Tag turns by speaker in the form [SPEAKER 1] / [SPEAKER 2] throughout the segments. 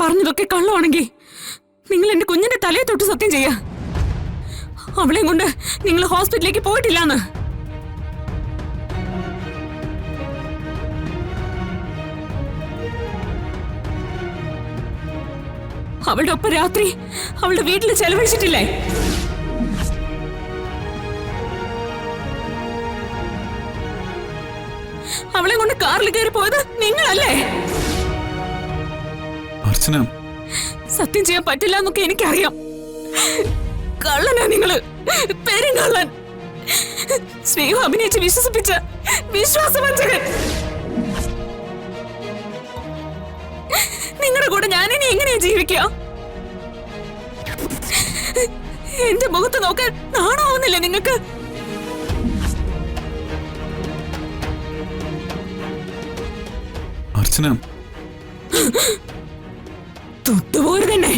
[SPEAKER 1] പറഞ്ഞതൊക്കെ കള്ളമാണെങ്കിൽ നിങ്ങൾ എന്റെ കുഞ്ഞിന്റെ തലയെ തൊട്ട് സത്യം ചെയ്യാ. അവളെയും കൊണ്ട് നിങ്ങൾ ഹോസ്പിറ്റലിലേക്ക് പോയിട്ടില്ലാന്ന്. അവളുടെ ഒപ്പം രാത്രി അവളുടെ വീട്ടിൽ ചെലവഴിച്ചിട്ടില്ലേ? അവളെ കൊണ്ട് കാറിൽ കയറി പോയത് നിങ്ങളല്ലേ?
[SPEAKER 2] അർച്ചന,
[SPEAKER 1] സത്യം ചെയ്യാൻ പറ്റില്ല എന്നൊക്കെ എനിക്കറിയാം. കള്ളനാ നിങ്ങള്, പെരുങ്കള്ളൻ. സ്നേഹം അഭിനയിച്ച് വിശ്വസിപ്പിച്ച വിശ്വാസവഞ്ചകൻ. നിങ്ങളുടെ കൂടെ ഞാനിനി എങ്ങനെയാ ജീവിക്കുക? എന്റെ മുഖത്ത് നോക്കാൻ നാണമാവുന്നില്ലേ നിങ്ങൾക്ക്?
[SPEAKER 2] അർച്ചന,
[SPEAKER 1] തൊട്ടുപോലെ തന്നെ.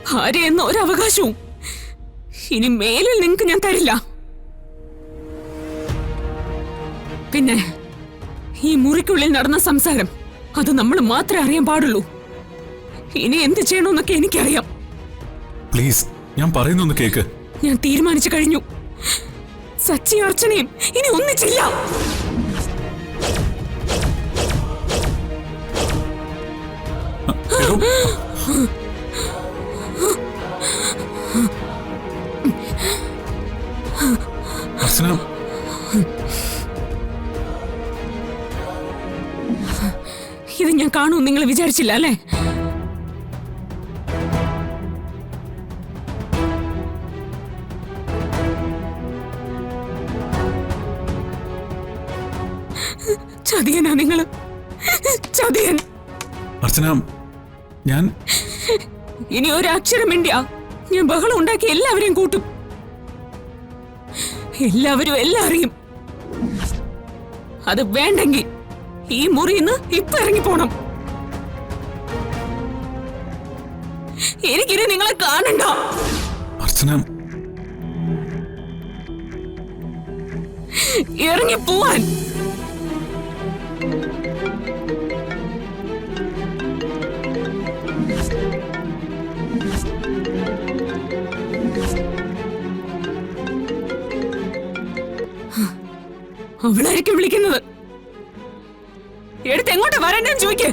[SPEAKER 1] ഭാര്യ എന്ന ഒരവകാശവും ഇനി മേലിൽ നിങ്ങൾക്ക് ഞാൻ തരില്ല. പിന്നെ ഈ മുറിക്കുള്ളിൽ നടന്ന സംസാരം അത് നമ്മൾ മാത്രമേ അറിയാൻ പാടുള്ളൂ. ഇനി എന്ത് ചെയ്യണമെന്നൊക്കെ എനിക്കറിയാം.
[SPEAKER 2] പ്ലീസ്, ഞാൻ പറയുന്നൊന്ന് കേക്ക്.
[SPEAKER 1] ഞാൻ തീരുമാനിച്ചു കഴിഞ്ഞു. സച്ചി അർച്ചനയും ഇനി ഒന്നിച്ചില്ല.
[SPEAKER 2] അർച്ചന,
[SPEAKER 1] ഇത് ഞാൻ കാണൂ നിങ്ങൾ വിചാരിച്ചില്ല അല്ലേ? ചതിയനാ നിങ്ങള്, ചതിയൻ.
[SPEAKER 2] അർച്ചന, ഞാൻ
[SPEAKER 1] ഇനി ഒരക്ഷരം മിണ്ടിയാ ഞാൻ ബഹളം ഉണ്ടാക്കി എല്ലാവരെയും കൂട്ടും. എല്ലാവരും എല്ലാം അറിയും. അത് വേണ്ടെങ്കിൽ ഈ മുറിന്ന് ഇപ്പൊ ഇറങ്ങിപ്പോണം. എനിക്കിനി നിങ്ങളെ കാണണ്ട.
[SPEAKER 2] അർച്ചന,
[SPEAKER 1] ഇറങ്ങിപ്പോവാൻ. അവളായിരിക്കും വിളിക്കുന്നത്. എടുത്ത് എങ്ങോട്ടാ വരണ്ടെന്ന് ചോദിക്കേ.